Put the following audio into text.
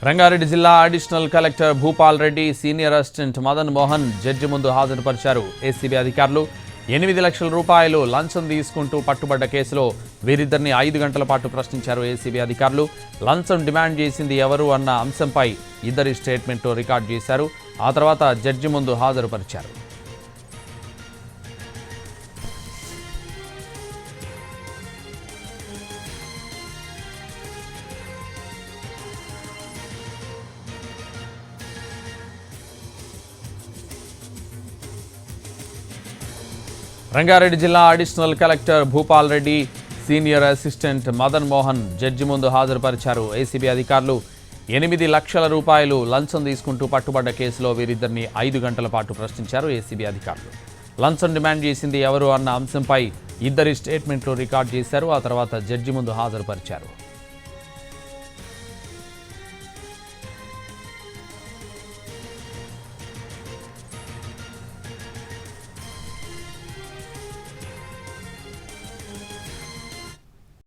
రంగారెడ్డి జిల్లా additional collector Bhupal Reddy, senior assistant Madan Mohan judge ముందు హాజరుపరిచారు. ACB అధికారులు 8 లక్షల రూపాయలు లంచం తీసుకుంటూ పట్టుబడ్డ కేసులో వీరిద్దరిని 5 గంటల పాటు ప్రశ్నించారు. ఏసీబీ అధికారులు లంచం డిమాండ్ చేసింది ఎవరు అన్న అంశంపై ఇద్దరి స్టేట్మెంట్లు రికార్డు చేశారు. ఆ తర్వాత జడ్జి ముందు హాజరుపరిచారు. రంగారెడ్డి జిల్లా additional collector Bhupal Reddy, senior assistant Madan Mohan judge ముందు హాజరుపరిచారు. ఏసీబీ అధికారులు 8 లక్షల రూపాయలు లంచం తీసుకుంటూ పట్టుబడ్డ కేసులో వీరిద్దరిని 5 గంటల పాటు ప్రశ్నించారు. ఏసీబీ అధికారులు లంచం డిమాండ్ చేసింది ఎవరు అన్న అంశంపై ఇద్దరి స్టేట్మెంట్లు రికార్డు చేశారు. ఆ తర్వాత జడ్జి ముందు హాజరుపరిచారు.